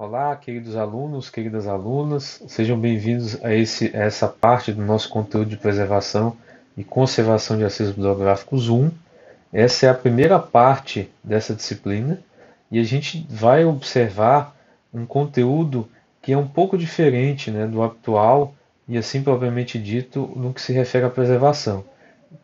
Olá, queridos alunos, queridas alunas, sejam bem-vindos a essa parte do nosso conteúdo de preservação e conservação de acervos bibliográficos 1. Essa é a primeira parte dessa disciplina e a gente vai observar um conteúdo que é um pouco diferente, né, do habitual e assim propriamente dito no que se refere à preservação.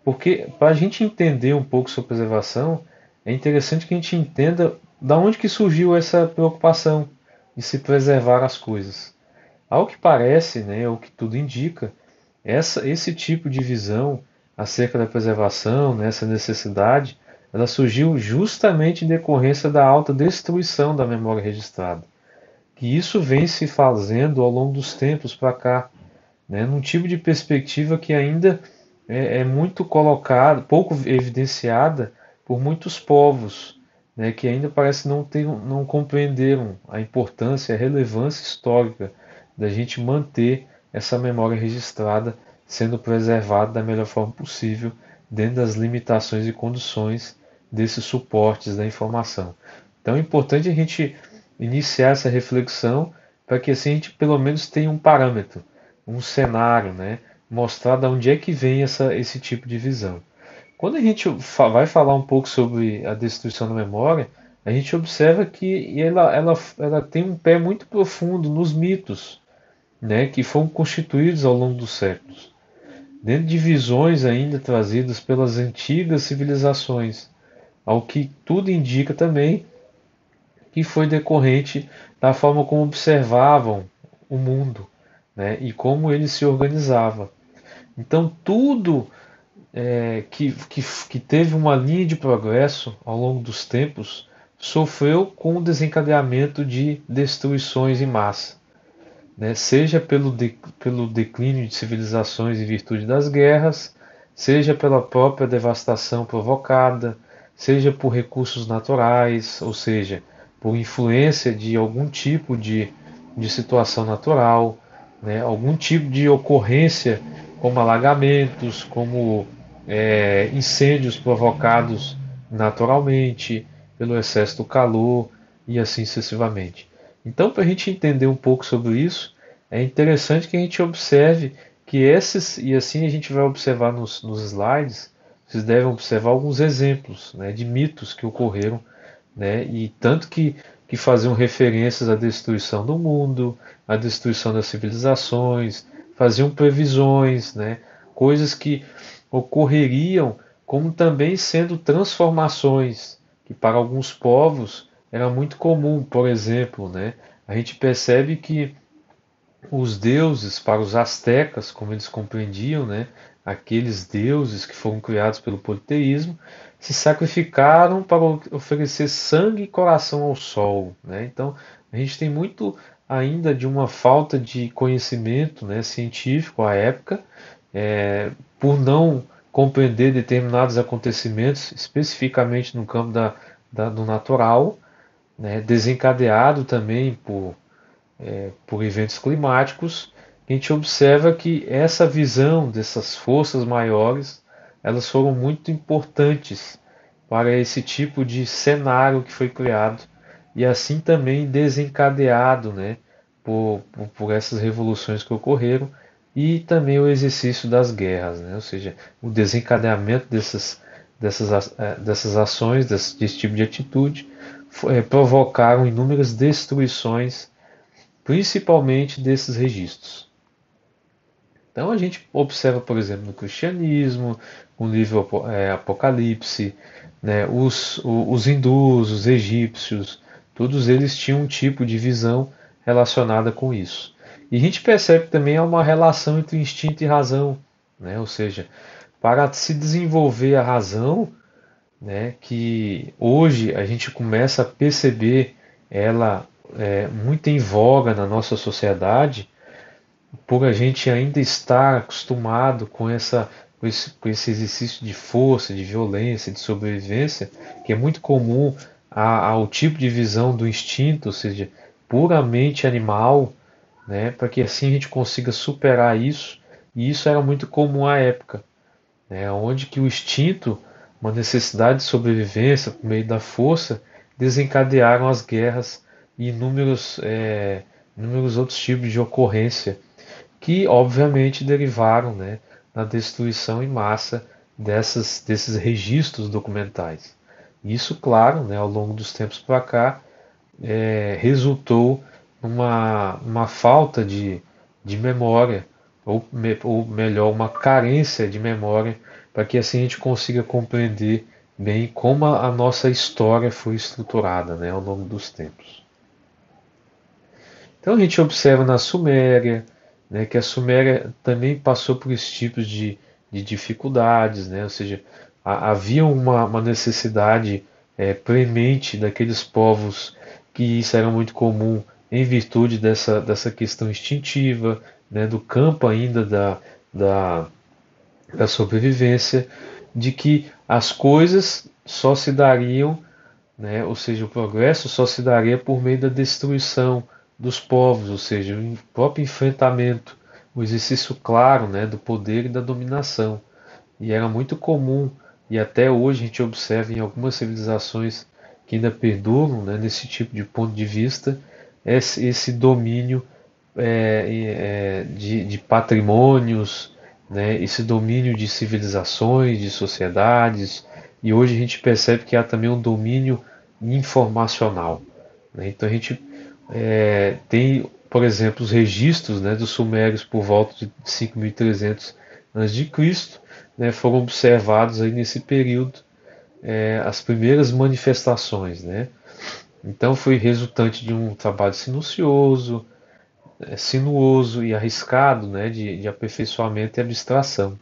Porque para a gente entender um pouco sobre preservação, é interessante que a gente entenda da onde que surgiu essa preocupação de se preservar as coisas. Ao que parece, né, o que tudo indica, esse tipo de visão acerca da preservação, né, essa necessidade, ela surgiu justamente em decorrência da alta destruição da memória registrada. Que isso vem se fazendo ao longo dos tempos para cá, né, num tipo de perspectiva que ainda é muito colocada, pouco evidenciada por muitos povos, né, que ainda parece não compreenderam a importância, a relevância histórica da gente manter essa memória registrada sendo preservada da melhor forma possível dentro das limitações e condições desses suportes da informação. Então é importante a gente iniciar essa reflexão para que assim a gente pelo menos tenha um parâmetro, um cenário, né? Mostrar de onde é que vem esse tipo de visão. Quando a gente vai falar um pouco sobre a destruição da memória, a gente observa que ela tem um pé muito profundo nos mitos, né, que foram constituídos ao longo dos séculos, dentro de visões ainda trazidas pelas antigas civilizações, ao que tudo indica também que foi decorrente da forma como observavam o mundo, né, e como ele se organizava. Então, tudo que teve uma linha de progresso ao longo dos tempos sofreu com o desencadeamento de destruições em massa, né? Seja pelo declínio de civilizações em virtude das guerras, seja pela própria devastação provocada, seja por recursos naturais, ou seja, por influência de algum tipo de situação natural, né? Algum tipo de ocorrência, como alagamentos, como incêndios provocados naturalmente pelo excesso do calor e assim sucessivamente. Então, para a gente entender um pouco sobre isso, é interessante que a gente observe que esses, e assim a gente vai observar nos slides, vocês devem observar alguns exemplos, né, de mitos que ocorreram, né, e tanto que faziam referências à destruição do mundo, à destruição das civilizações, faziam previsões, né, coisas que ocorreriam, como também sendo transformações, que para alguns povos era muito comum, por exemplo, né, a gente percebe que os deuses, para os astecas, como eles compreendiam, né, aqueles deuses que foram criados pelo politeísmo, se sacrificaram para oferecer sangue e coração ao sol, né? Então, a gente tem muito ainda de uma falta de conhecimento, né, científico à época, por não compreender determinados acontecimentos, especificamente no campo do natural, né, desencadeado também por eventos climáticos, a gente observa que essa visão dessas forças maiores, elas foram muito importantes para esse tipo de cenário que foi criado e assim também desencadeado, né, por essas revoluções que ocorreram e também o exercício das guerras, né, ou seja, o desencadeamento dessas ações, desse tipo de atitude, provocaram inúmeras destruições principalmente desses registros. Então a gente observa, por exemplo, no cristianismo, o livro Apocalipse, né, os hindus, os egípcios, todos eles tinham um tipo de visão relacionada com isso. E a gente percebe que também há uma relação entre instinto e razão, né, ou seja, para se desenvolver a razão, né, que hoje a gente começa a perceber ela muito em voga na nossa sociedade, por a gente ainda estar acostumado com esse exercício de força, de violência, de sobrevivência, que é muito comum ao tipo de visão do instinto, ou seja, puramente animal, né, para que assim a gente consiga superar isso, e isso era muito comum à época, né, onde que o instinto, uma necessidade de sobrevivência por meio da força, desencadearam as guerras e inúmeros outros tipos de ocorrência que obviamente derivaram, né, da destruição em massa desses registros documentais. Isso, claro, né, ao longo dos tempos para cá, resultou numa falta de memória, ou melhor, uma carência de memória, para que assim a gente consiga compreender bem como a nossa história foi estruturada, né, ao longo dos tempos. Então a gente observa na Suméria, né, que a Suméria também passou por esses tipos de dificuldades, né, ou seja, havia uma necessidade premente daqueles povos, que isso era muito comum em virtude dessa questão instintiva, né, do campo ainda da, da sobrevivência, de que as coisas só se dariam, né, ou seja, o progresso só se daria por meio da destruição dos povos, ou seja, o próprio enfrentamento, o exercício claro, né, do poder e da dominação. E era muito comum, e até hoje a gente observa em algumas civilizações que ainda perduram, né, nesse tipo de ponto de vista, esse domínio de patrimônios, né, esse domínio de civilizações, de sociedades, e hoje a gente percebe que há também um domínio informacional, né? Então a gente tem, por exemplo, os registros, né, dos sumérios por volta de 5300 a.C., né, foram observados aí nesse período as primeiras manifestações, né? Então foi resultante de um trabalho sinuoso e arriscado, né, de aperfeiçoamento e abstração.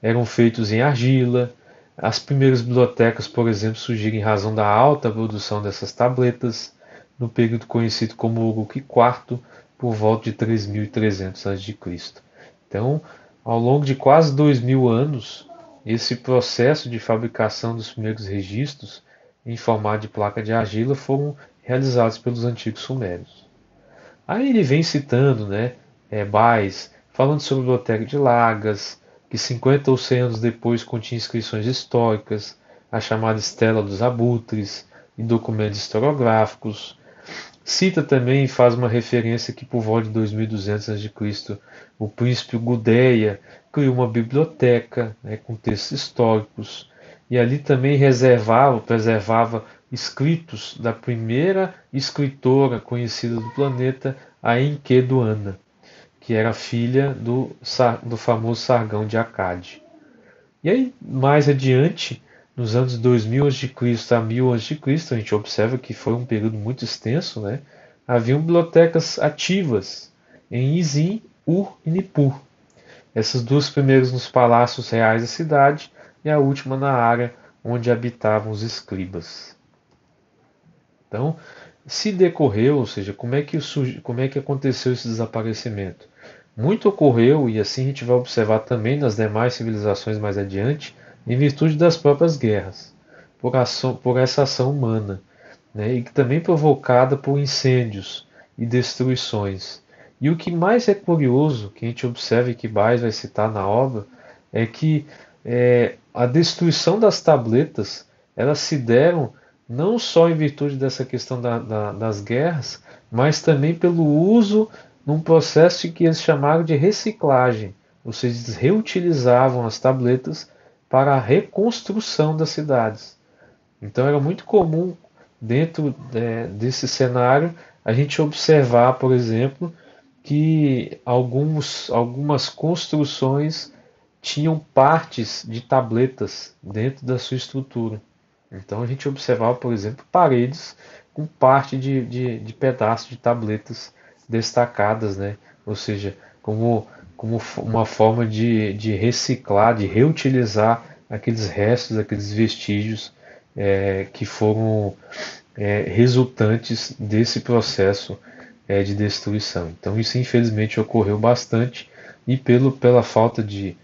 Eram feitos em argila. As primeiras bibliotecas, por exemplo, surgiram em razão da alta produção dessas tabletas, no período conhecido como Uruk IV, por volta de 3300 a.C. Então, ao longo de quase 2000 anos, esse processo de fabricação dos primeiros registros em formato de placa de argila foram realizados pelos antigos sumérios. Aí ele vem citando, né, Bais, falando sobre a Biblioteca de Lagas, que 50 ou 100 anos depois continha inscrições históricas, a chamada Estela dos Abutres e documentos historiográficos. Cita também e faz uma referência que por volta de 2200 a.C. o príncipe Gudea criou uma biblioteca, né, com textos históricos, e ali também preservava escritos da primeira escritora conhecida do planeta, a Enqueduana, que era filha do famoso Sargão de Acade. E aí, mais adiante, nos anos 2000 a.C. a 1000 a.C., a gente observa que foi um período muito extenso, né? Haviam bibliotecas ativas em Izim, Ur e Nippur. Essas duas primeiras nos palácios reais da cidade e a última na área onde habitavam os escribas. Então, se decorreu, ou seja, como é que aconteceu esse desaparecimento? Muito ocorreu, e assim a gente vai observar também nas demais civilizações mais adiante, em virtude das próprias guerras, por essa ação humana, né, e que também provocada por incêndios e destruições. E o que mais é curioso, que a gente observa e que Baez vai citar na obra, é que a destruição das tabletas, elas se deram não só em virtude dessa questão das guerras, mas também pelo uso num processo que eles chamaram de reciclagem, ou seja, eles reutilizavam as tabletas para a reconstrução das cidades. Então era muito comum, dentro desse cenário, a gente observar, por exemplo, que algumas construções tinham partes de tabletas dentro da sua estrutura. Então a gente observava, por exemplo, paredes com parte de pedaços de tabletas destacadas, né? Ou seja, como uma forma de reciclar, de reutilizar aqueles restos, aqueles vestígios que foram resultantes desse processo de destruição. Então isso infelizmente ocorreu bastante e pela falta de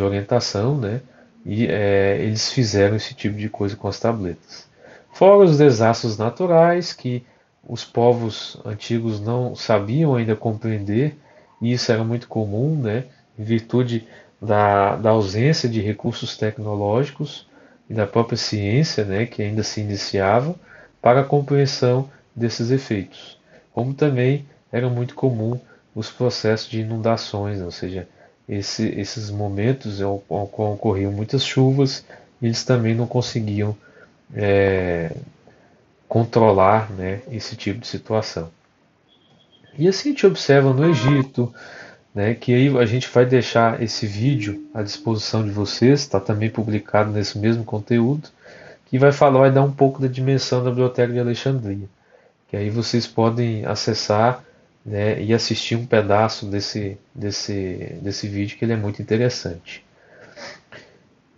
orientação, né? E eles fizeram esse tipo de coisa com as tabletas. Fora os desastres naturais que os povos antigos não sabiam ainda compreender, e isso era muito comum, né? Em virtude da ausência de recursos tecnológicos e da própria ciência, né? Que ainda se iniciava para a compreensão desses efeitos. Como também era muito comum os processos de inundações, ou seja, esses momentos ao qual ocorriam muitas chuvas, eles também não conseguiam controlar, né, esse tipo de situação. E assim a gente observa no Egito, né, que aí a gente vai deixar esse vídeo à disposição de vocês, está também publicado nesse mesmo conteúdo, que vai dar um pouco da dimensão da Biblioteca de Alexandria, que aí vocês podem acessar, né, e assistir um pedaço desse vídeo, que ele é muito interessante.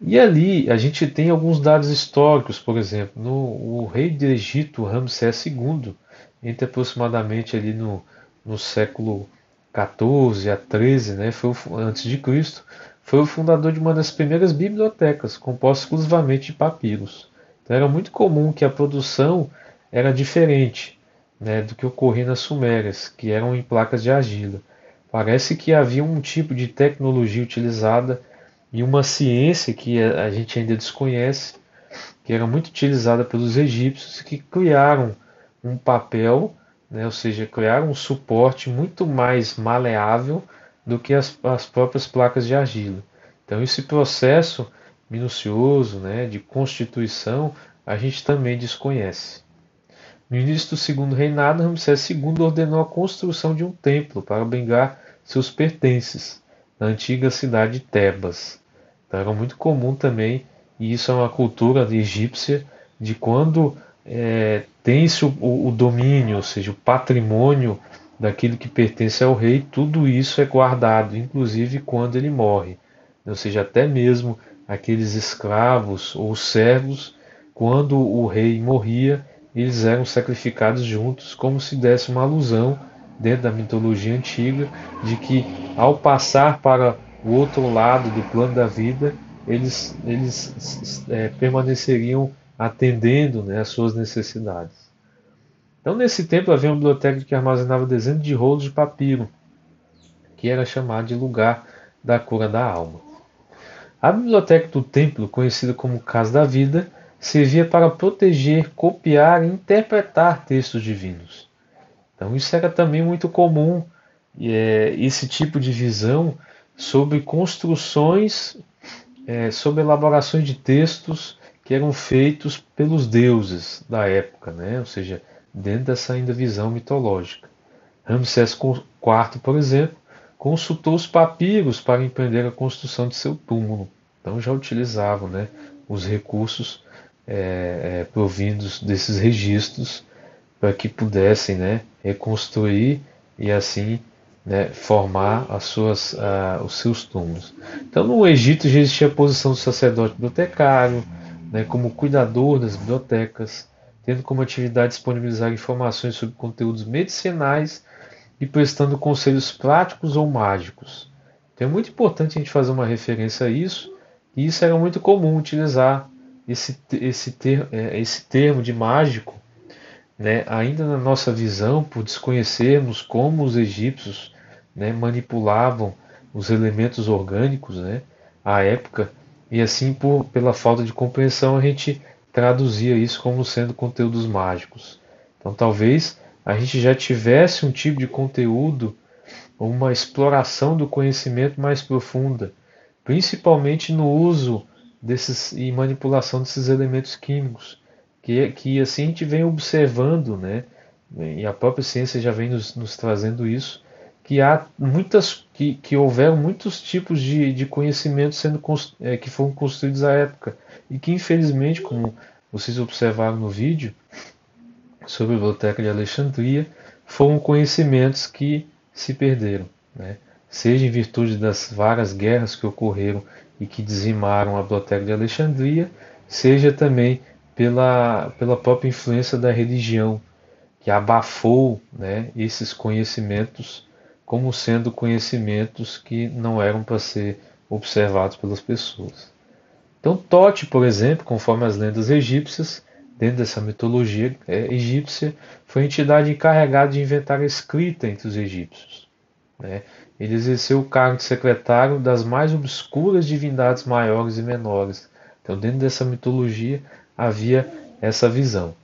E ali a gente tem alguns dados históricos, por exemplo, o rei do Egito, Ramsés II, entre aproximadamente ali no século 14 a 13, né, antes de Cristo, foi o fundador de uma das primeiras bibliotecas, composta exclusivamente de papiros. Então era muito comum que a produção era diferente, né, do que ocorria nas Sumérias, que eram em placas de argila. Parece que havia um tipo de tecnologia utilizada e uma ciência que a gente ainda desconhece, que era muito utilizada pelos egípcios, que criaram um papel, né, ou seja, criaram um suporte muito mais maleável do que as próprias placas de argila. Então, esse processo minucioso, né, de constituição a gente também desconhece. No início do segundo reinado, Ramsés II ordenou a construção de um templo para abrigar seus pertences na antiga cidade de Tebas. Então, era muito comum também, e isso é uma cultura egípcia, de quando tem-se o domínio, ou seja, o patrimônio daquilo que pertence ao rei, tudo isso é guardado, inclusive quando ele morre. Ou seja, até mesmo aqueles escravos ou servos, quando o rei morria, eles eram sacrificados juntos, como se desse uma alusão dentro da mitologia antiga de que ao passar para o outro lado do plano da vida, eles permaneceriam atendendo, né, às suas necessidades. Então, nesse templo havia uma biblioteca que armazenava dezenas de rolos de papiro, que era chamado de lugar da cura da alma. A biblioteca do templo, conhecida como Casa da Vida, servia para proteger, copiar e interpretar textos divinos. Então, isso era também muito comum, esse tipo de visão sobre construções, sobre elaborações de textos que eram feitos pelos deuses da época, né? Ou seja, dentro dessa ainda visão mitológica. Ramsés IV, por exemplo, consultou os papiros para empreender a construção de seu túmulo. Então já utilizavam, né, os recursos provindos desses registros para que pudessem, né, reconstruir e assim, né, formar os seus túmulos. Então no Egito já existia a posição do sacerdote bibliotecário, né, como cuidador das bibliotecas, tendo como atividade disponibilizar informações sobre conteúdos medicinais e prestando conselhos práticos ou mágicos. Então é muito importante a gente fazer uma referência a isso, e isso era muito comum utilizar esse termo de mágico, né, ainda na nossa visão, por desconhecermos como os egípcios, né, manipulavam os elementos orgânicos, né, à época, e assim pela falta de compreensão a gente traduzia isso como sendo conteúdos mágicos. Então talvez a gente já tivesse um tipo de conteúdo, uma exploração do conhecimento mais profunda, principalmente no uso desses e manipulação desses elementos químicos, que assim a gente vem observando, né, e a própria ciência já vem nos trazendo isso, que há que houveram muitos tipos de conhecimentos que foram construídos à época e que infelizmente, como vocês observaram no vídeo sobre a Biblioteca de Alexandria, foram conhecimentos que se perderam, né? Seja em virtude das várias guerras que ocorreram e que dizimaram a Biblioteca de Alexandria, seja também pela própria influência da religião, que abafou, né, esses conhecimentos como sendo conhecimentos que não eram para ser observados pelas pessoas. Então, Tote, por exemplo, conforme as lendas egípcias, dentro dessa mitologia egípcia, foi a entidade encarregada de inventar a escrita entre os egípcios, né? Ele exerceu o cargo de secretário das mais obscuras divindades maiores e menores. Então, dentro dessa mitologia havia essa visão.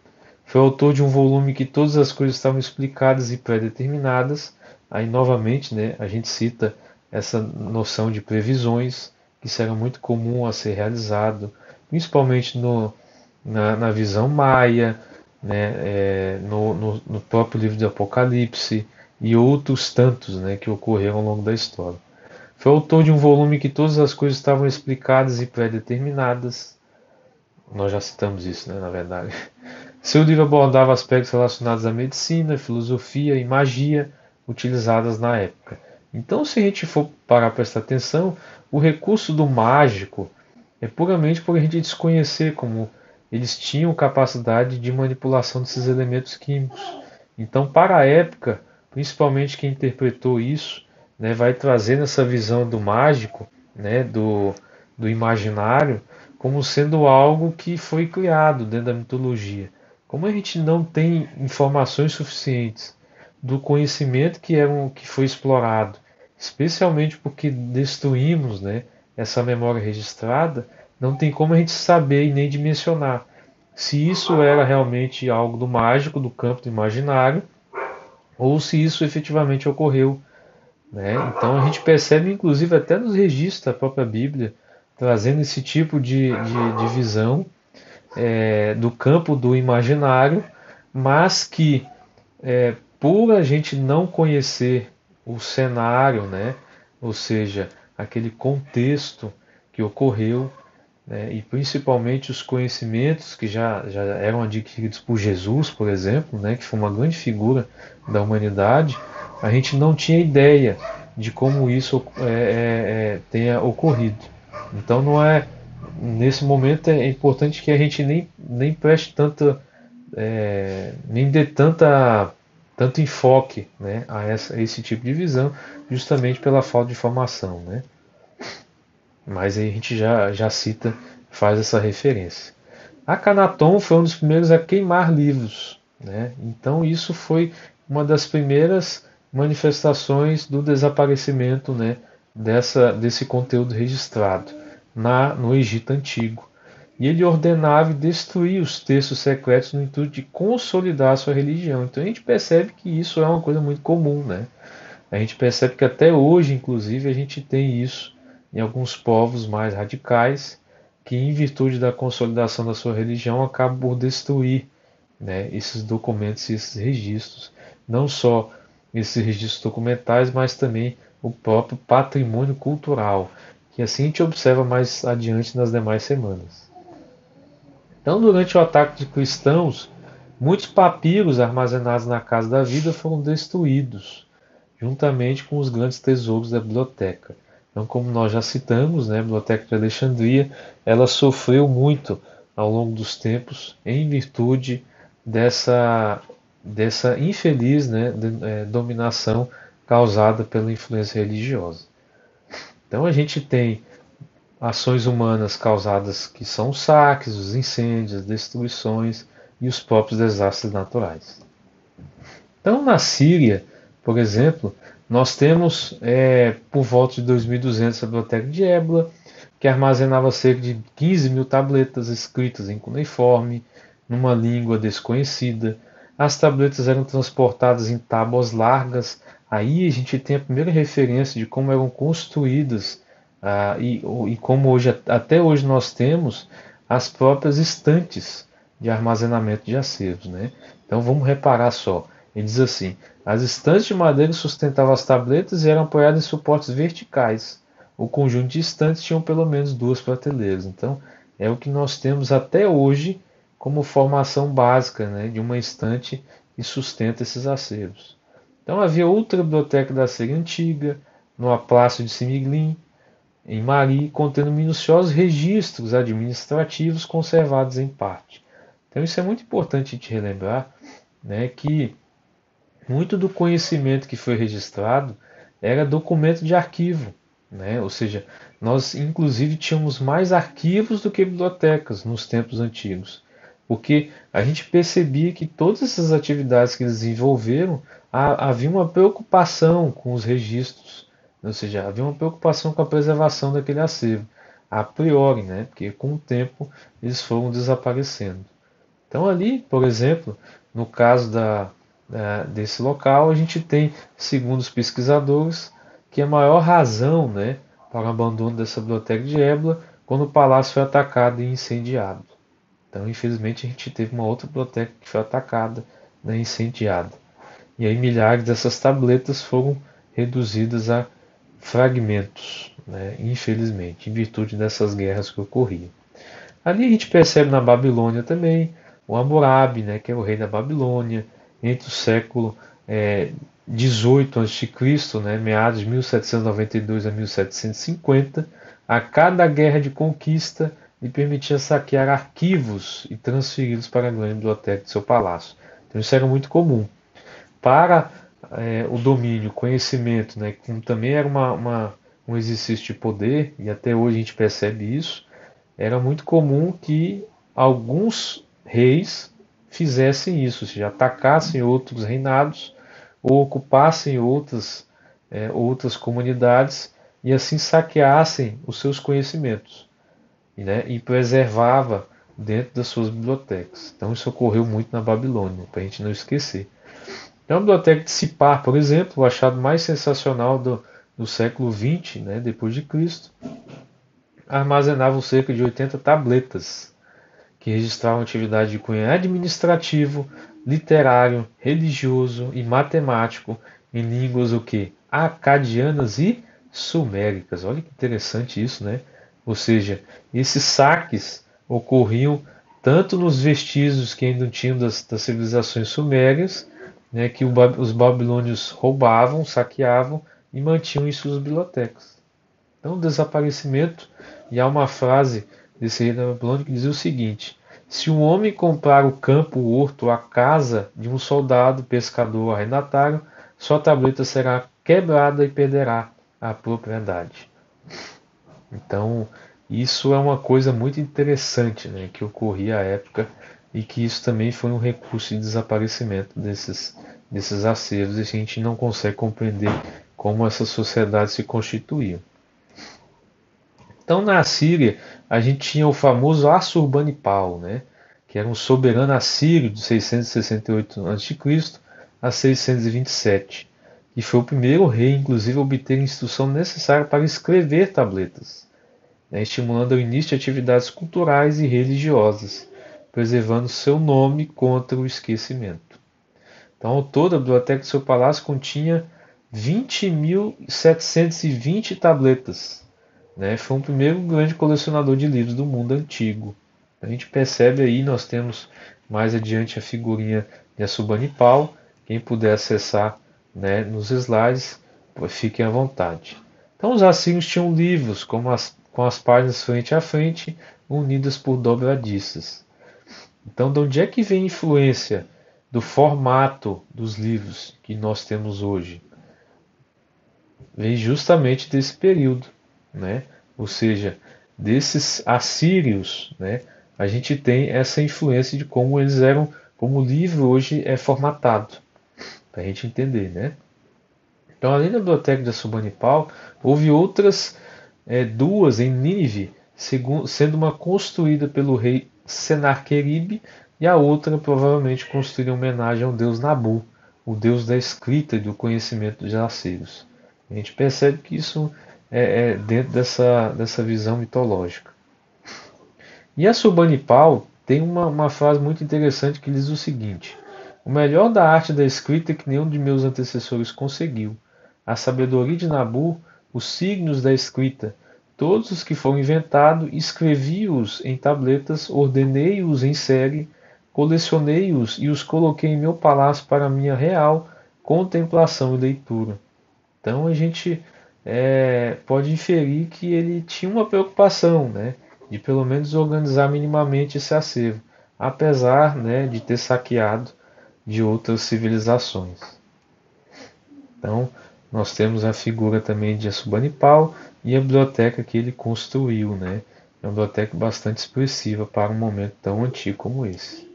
Foi autor de um volume que todas as coisas estavam explicadas e pré-determinadas. Aí, novamente, né, a gente cita essa noção de previsões, que isso era muito comum a ser realizado, principalmente na visão maia, né, no próprio livro de Apocalipse e outros tantos, né, que ocorreram ao longo da história. Foi autor de um volume que todas as coisas estavam explicadas e pré-determinadas. Nós já citamos isso, né, na verdade. Seu livro abordava aspectos relacionados à medicina, filosofia e magia utilizadas na época. Então, se a gente for parar para prestar atenção, o recurso do mágico é puramente por a gente desconhecer como eles tinham capacidade de manipulação desses elementos químicos. Então, para a época, principalmente quem interpretou isso, né, vai trazer essa visão do mágico, né, do imaginário, como sendo algo que foi criado dentro da mitologia. Como a gente não tem informações suficientes do conhecimento que foi explorado, especialmente porque destruímos, né, essa memória registrada, não tem como a gente saber e nem dimensionar se isso era realmente algo do mágico, do campo do imaginário, ou se isso efetivamente ocorreu, né? Então a gente percebe, inclusive, até nos registros da própria Bíblia, trazendo esse tipo de visão do campo do imaginário, mas que por a gente não conhecer o cenário, né? Ou seja, aquele contexto que ocorreu, né? E principalmente os conhecimentos que já eram adquiridos por Jesus, por exemplo, né? Que foi uma grande figura da humanidade, a gente não tinha ideia de como isso tenha ocorrido. Então não é nesse momento é importante que a gente nem preste tanta nem dê tanto enfoque, né, a esse tipo de visão, justamente pela falta de informação, né? Mas aí a gente já cita, faz essa referência. Akhenaton foi um dos primeiros a queimar livros, né? Então isso foi uma das primeiras manifestações do desaparecimento, né, desse conteúdo registrado no Egito Antigo. E ele ordenava e destruía os textos secretos no intuito de consolidar a sua religião. Então a gente percebe que isso é uma coisa muito comum, né? A gente percebe que até hoje, inclusive, a gente tem isso em alguns povos mais radicais, que em virtude da consolidação da sua religião acabam por destruir, né, esses documentos e esses registros. Não só esses registros documentais, mas também o próprio patrimônio cultural, que assim a gente observa mais adiante nas demais semanas. Então, durante o ataque de cristãos, muitos papiros armazenados na Casa da Vida foram destruídos, juntamente com os grandes tesouros da biblioteca. Então, como nós já citamos, né, a Biblioteca de Alexandria, ela sofreu muito ao longo dos tempos em virtude dessa infeliz, né, dominação causada pela influência religiosa. Então a gente tem ações humanas causadas que são os saques, os incêndios, as destruições e os próprios desastres naturais. Então, na Síria, por exemplo, nós temos por volta de 2200 a Biblioteca de Ébula, que armazenava cerca de 15 mil tabletas escritas em cuneiforme, numa língua desconhecida. As tabletas eram transportadas em tábuas largas. Aí a gente tem a primeira referência de como eram construídas e como até hoje nós temos as próprias estantes de armazenamento de acervos, né? Então vamos reparar só. Ele diz assim: as estantes de madeira sustentavam as tabletas e eram apoiadas em suportes verticais. O conjunto de estantes tinham pelo menos duas prateleiras. Então é o que nós temos até hoje como formação básica, né, de uma estante que sustenta esses acervos. Então havia outra biblioteca da Síria antiga, no Palácio de Simiglin, em Mari, contendo minuciosos registros administrativos conservados em parte. Então isso é muito importante a gente relembrar, né, que muito do conhecimento que foi registrado era documento de arquivo, né? Ou seja, nós inclusive tínhamos mais arquivos do que bibliotecas nos tempos antigos, porque a gente percebia que todas essas atividades que eles desenvolveram havia uma preocupação com os registros, ou seja, havia uma preocupação com a preservação daquele acervo, a priori, né? Porque com o tempo eles foram desaparecendo. Então ali, por exemplo, no caso desse local, a gente tem, segundo os pesquisadores, que a maior razão, né, para o abandono dessa biblioteca de Ébula quando o palácio foi atacado e incendiado. Então, infelizmente, a gente teve uma outra biblioteca que foi atacada, né, incendiada. E aí milhares dessas tabletas foram reduzidas a fragmentos, né, infelizmente, em virtude dessas guerras que ocorriam. Ali a gente percebe na Babilônia também o Hammurabi, né, que é o rei da Babilônia, entre o século 18 a.C., né, meados de 1792 a 1750, a cada guerra de conquista lhe permitia saquear arquivos e transferi-los para a grande biblioteca de seu palácio. Então isso era muito comum. Para o domínio, conhecimento, né, como também era um exercício de poder, e até hoje a gente percebe isso, era muito comum que alguns reis fizessem isso, ou seja, atacassem outros reinados ou ocupassem outras comunidades e assim saqueassem os seus conhecimentos, né, e preservava dentro das suas bibliotecas. Então isso ocorreu muito na Babilônia, para a gente não esquecer. Então a biblioteca de Sipar, por exemplo, o achado mais sensacional do século XX, né, depois de Cristo, armazenavam cerca de 80 tabletas que registravam atividade de cunho administrativo, literário, religioso e matemático em línguas o quê? Acadianas e suméricas. Olha que interessante isso, né? Ou seja, esses saques ocorriam tanto nos vestígios que ainda tinham das civilizações sumérias, né, que os babilônios roubavam, saqueavam e mantinham em suas bibliotecas. Então, o desaparecimento, e há uma frase desse rei da Babilônia que dizia o seguinte: se um homem comprar o campo, o horto, a casa de um soldado, pescador ou arrendatário, sua tableta será quebrada e perderá a propriedade. Então, isso é uma coisa muito interessante, né, que ocorria à época e que isso também foi um recurso de desaparecimento desses acervos e a gente não consegue compreender como essa sociedade se constituía. Então, na Assíria, a gente tinha o famoso Assurbanipal, né, que era um soberano assírio de 668 a.C. a 627, que foi o primeiro rei, inclusive, a obter a instrução necessária para escrever tabletas, né, estimulando o início de atividades culturais e religiosas, preservando seu nome contra o esquecimento. Então, ao todo, a biblioteca do seu palácio continha 20.720 tabletas, né? Foi o primeiro grande colecionador de livros do mundo antigo. A gente percebe aí, nós temos mais adiante a figurinha de Assurbanipal. Quem puder acessar, né, nos slides, fiquem à vontade. Então os assírios tinham livros com as páginas frente a frente, unidas por dobradiças. Então, de onde é que vem a influência do formato dos livros que nós temos hoje? Vem justamente desse período, né? Ou seja, desses assírios, né? A gente tem essa influência de como eles eram, como o livro hoje é formatado, para a gente entender, né? Então, além da biblioteca de Assurbanipal, houve outras duas em Nínive, sendo uma construída pelo rei Senaqueribe e a outra provavelmente construída em homenagem ao deus Nabu, o deus da escrita e do conhecimento dos assírios. A gente percebe que isso é dentro dessa visão mitológica. E Assurbanipal tem uma frase muito interessante que diz o seguinte: o melhor da arte da escrita que nenhum de meus antecessores conseguiu, a sabedoria de Nabu, os signos da escrita, todos os que foram inventados, escrevi-os em tabletas, ordenei-os em série, colecionei-os e os coloquei em meu palácio para minha real contemplação e leitura. Então a gente pode inferir que ele tinha uma preocupação, né, de pelo menos organizar minimamente esse acervo, apesar, né, de ter saqueado de outras civilizações. Então nós temos a figura também de Assurbanipal e a biblioteca que ele construiu, né, é uma biblioteca bastante expressiva para um momento tão antigo como esse.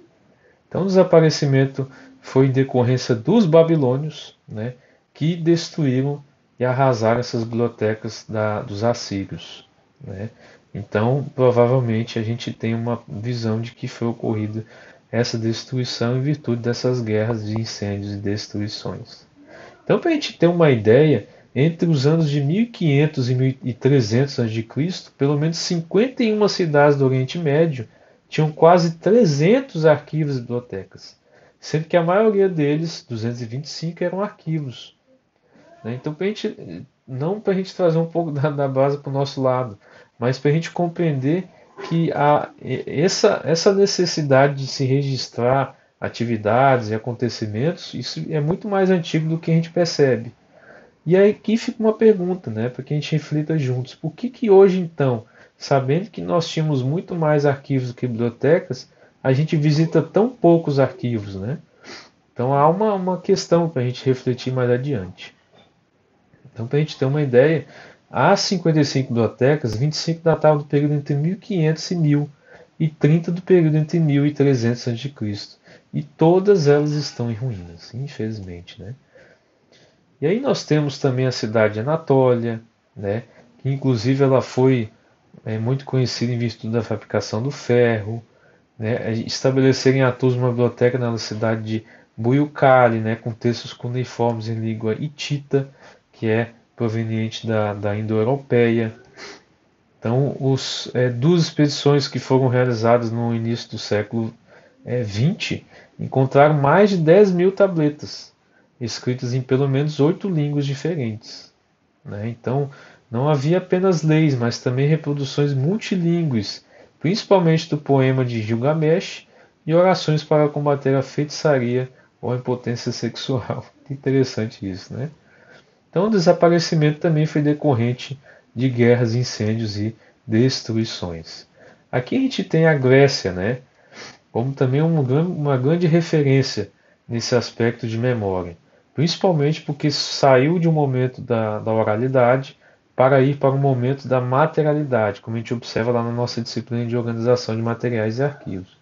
Então o desaparecimento foi em decorrência dos babilônios, né, que destruíram e arrasaram essas bibliotecas dos assírios, né. Então provavelmente a gente tem uma visão de que foi ocorrida essa destruição em virtude dessas guerras de incêndios e destruições. Então, para a gente ter uma ideia, entre os anos de 1500 e 1300 a.C., pelo menos 51 cidades do Oriente Médio tinham quase 300 arquivos e bibliotecas, sendo que a maioria deles, 225, eram arquivos. Então, não para a gente trazer um pouco da base para o nosso lado, mas para a gente compreender que essa necessidade de se registrar atividades e acontecimentos, isso é muito mais antigo do que a gente percebe. E aí aqui fica uma pergunta, né, para que a gente reflita juntos. Por que hoje então, sabendo que nós tínhamos muito mais arquivos do que bibliotecas, a gente visita tão poucos arquivos, né? Então há uma questão para a gente refletir mais adiante. Então, para a gente ter uma ideia, há 55 bibliotecas, 25 datavam do período entre 1500 e 1000, e 30 do período entre 1000 e 300 a.C. E todas elas estão em ruínas, infelizmente, né? E aí nós temos também a cidade de Anatólia, né? Que inclusive ela foi muito conhecida em virtude da fabricação do ferro, né? Estabelecerem a todos uma biblioteca na cidade de Buyukali, né? Com textos cuneiformes em língua hitita, que é proveniente da Indo-Europeia. Então, duas expedições que foram realizadas no início do século XX encontraram mais de 10 mil tabletas, escritas em pelo menos 8 línguas diferentes, né? Então, não havia apenas leis, mas também reproduções multilingües, principalmente do poema de Gilgamesh e orações para combater a feitiçaria ou a impotência sexual. Que interessante isso, né? Então, o desaparecimento também foi decorrente de guerras, incêndios e destruições. Aqui a gente tem a Grécia, né, como também uma grande referência nesse aspecto de memória, principalmente porque saiu de um momento da oralidade para ir para um momento da materialidade, como a gente observa lá na nossa disciplina de organização de materiais e arquivos.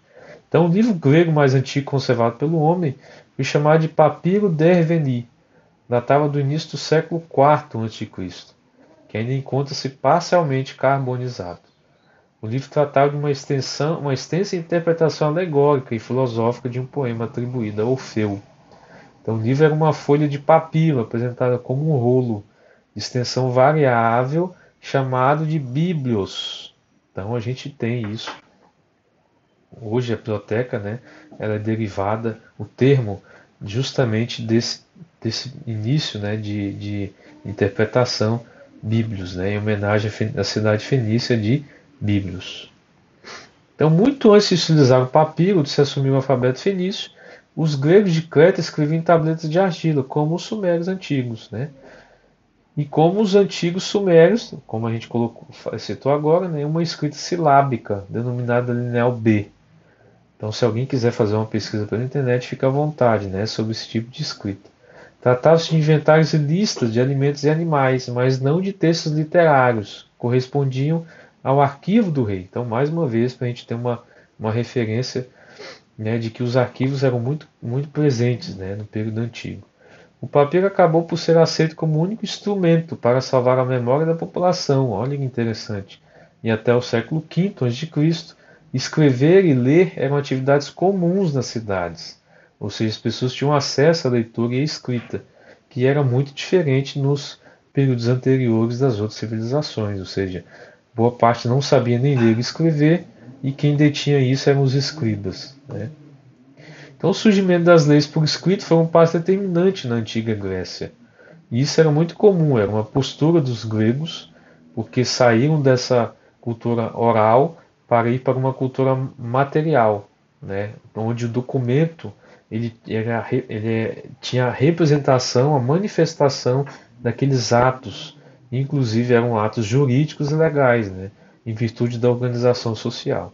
Então, o livro grego mais antigo conservado pelo homem foi chamado de Papiro Derveni, datava do início do século IV a.C., que ainda encontra-se parcialmente carbonizado. O livro tratava de uma extensa interpretação alegórica e filosófica de um poema atribuído a Orfeu. Então, o livro era uma folha de papiro apresentada como um rolo de extensão variável chamado de Bíblios. Então, a gente tem isso. Hoje a biblioteca, né, ela é derivada, o termo, justamente desse início, né, de interpretação Bíblios, né, em homenagem à cidade fenícia de Bíblios. Então, muito antes de se utilizar o papiro, de se assumir o alfabeto fenício, os gregos de Creta escreviam em tabletas de argila, como os sumérios antigos, né? E como os antigos sumérios, como a gente citou agora, né, uma escrita silábica, denominada lineal B. Então, se alguém quiser fazer uma pesquisa pela internet, fica à vontade, né, sobre esse tipo de escrita. Tratava-se de inventários e listas de alimentos e animais, mas não de textos literários, correspondiam ao arquivo do rei. Então, mais uma vez, para a gente ter uma referência, né, de que os arquivos eram muito, muito presentes, né, no período antigo. O papiro acabou por ser aceito como único instrumento para salvar a memória da população. Olha que interessante. E até o século V a.C., escrever e ler eram atividades comuns nas cidades. Ou seja, as pessoas tinham acesso à leitura e à escrita, que era muito diferente nos períodos anteriores das outras civilizações. Ou seja, boa parte não sabia nem ler e escrever, e quem detinha isso eram os escribas, né? Então, o surgimento das leis por escrito foi um passo determinante na antiga Grécia. E isso era muito comum, era uma postura dos gregos, porque saíram dessa cultura oral para ir para uma cultura material, né? Onde o documento tinha a representação, a manifestação daqueles atos, inclusive eram atos jurídicos e legais, né? Em virtude da organização social.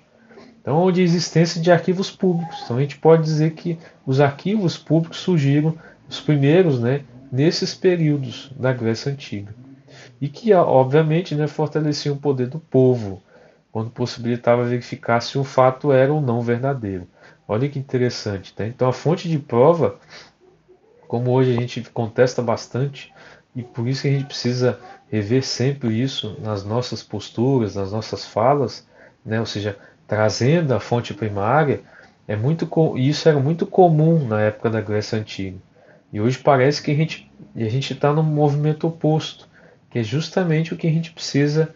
Então, onde a existência de arquivos públicos. Então, a gente pode dizer que os arquivos públicos surgiram, os primeiros, né, nesses períodos da Grécia Antiga. E que, obviamente, né, fortaleciam o poder do povo, quando possibilitava verificar se um fato era ou não verdadeiro. Olha que interessante. Né? Então, a fonte de prova, como hoje a gente contesta bastante, e por isso que a gente precisa rever sempre isso nas nossas posturas, nas nossas falas, né? Ou seja, trazendo a fonte primária, Isso era muito comum na época da Grécia Antiga. E hoje parece que a gente está num movimento oposto, que é justamente o que a gente precisa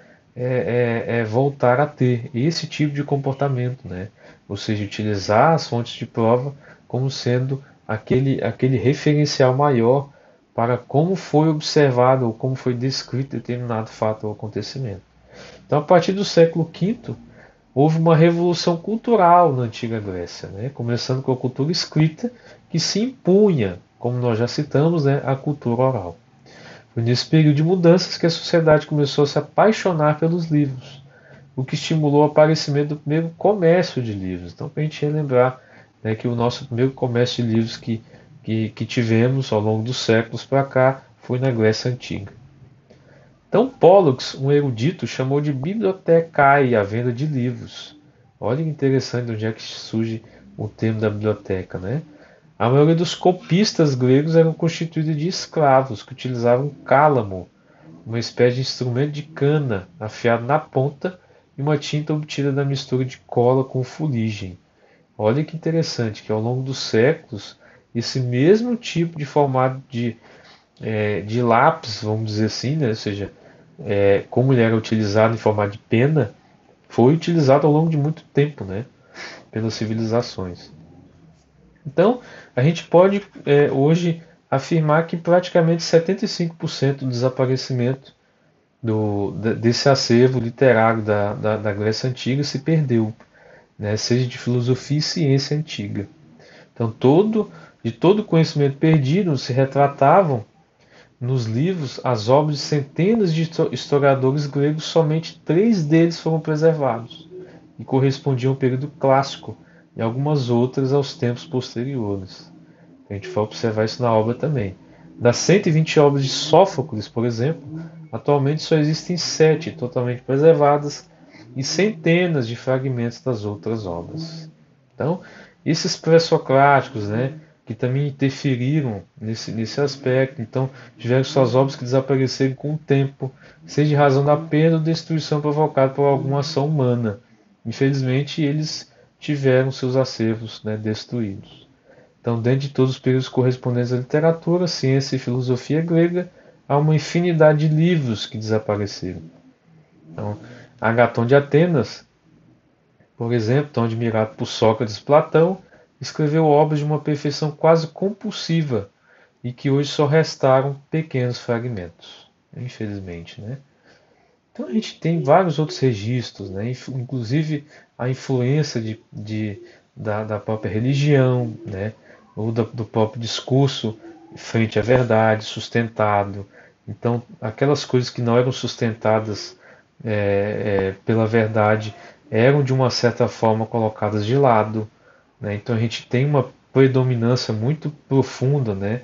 voltar a ter, esse tipo de comportamento, né? Ou seja, utilizar as fontes de prova como sendo aquele referencial maior para como foi observado ou como foi descrito determinado fato ou acontecimento. Então, a partir do século V, houve uma revolução cultural na antiga Grécia, né? Começando com a cultura escrita, que se impunha, como nós já citamos, né, a cultura oral. Foi nesse período de mudanças que a sociedade começou a se apaixonar pelos livros, o que estimulou o aparecimento do primeiro comércio de livros. Então, para a gente relembrar, né, que o nosso primeiro comércio de livros que tivemos ao longo dos séculos para cá foi na Grécia Antiga. Então, Pollux, um erudito, chamou de bibliotecai a venda de livros. Olha que interessante onde é que surge o termo da biblioteca, né? A maioria dos copistas gregos eram constituídos de escravos que utilizavam cálamo, uma espécie de instrumento de cana afiado na ponta e uma tinta obtida da mistura de cola com fuligem. Olha que interessante que ao longo dos séculos esse mesmo tipo de formato de lápis, vamos dizer assim, né? Ou seja, como ele era utilizado em formato de pena, foi utilizado ao longo de muito tempo, né? Pelas civilizações. Então, a gente pode hoje afirmar que praticamente 75% do desaparecimento desse acervo literário da Grécia Antiga se perdeu, né? Seja de filosofia e ciência antiga. Então, de todo o conhecimento perdido se retratavam nos livros as obras de centenas de historiadores gregos, somente 3 deles foram preservados, e correspondiam ao período clássico, e algumas outras aos tempos posteriores. A gente vai observar isso na obra também. Das 120 obras de Sófocles, por exemplo, atualmente só existem 7 totalmente preservadas e centenas de fragmentos das outras obras. Então, esses pré-socráticos, né, que também interferiram nesse aspecto, então tiveram suas obras que desapareceram com o tempo, seja de razão da perda ou destruição provocada por alguma ação humana. Infelizmente, eles tiveram seus acervos, né, destruídos. Então, dentro de todos os períodos correspondentes à literatura, ciência e filosofia grega, há uma infinidade de livros que desapareceram. Então, Agatão de Atenas, por exemplo, tão admirado por Sócrates e Platão, escreveu obras de uma perfeição quase compulsiva e que hoje só restaram pequenos fragmentos, infelizmente, né? Então a gente tem vários outros registros, né? Inclusive a influência da própria religião, né? Ou do próprio discurso frente à verdade, sustentado. Então, aquelas coisas que não eram sustentadas pela verdade eram de uma certa forma colocadas de lado, né? Então a gente tem uma predominância muito profunda, né,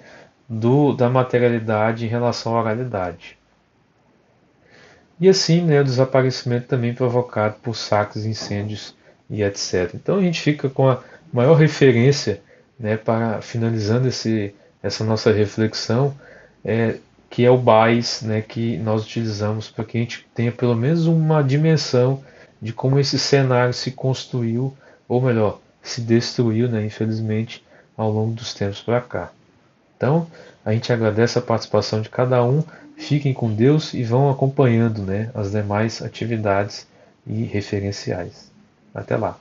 da materialidade em relação à oralidade. E assim, né, o desaparecimento também provocado por saques, incêndios e etc. Então a gente fica com a maior referência, né, para finalizando essa nossa reflexão, que é o BAIS, né, que nós utilizamos para que a gente tenha pelo menos uma dimensão de como esse cenário se construiu, ou melhor, se destruiu, né, infelizmente, ao longo dos tempos para cá. Então, a gente agradece a participação de cada um, fiquem com Deus e vão acompanhando, né, as demais atividades e referenciais. Até lá!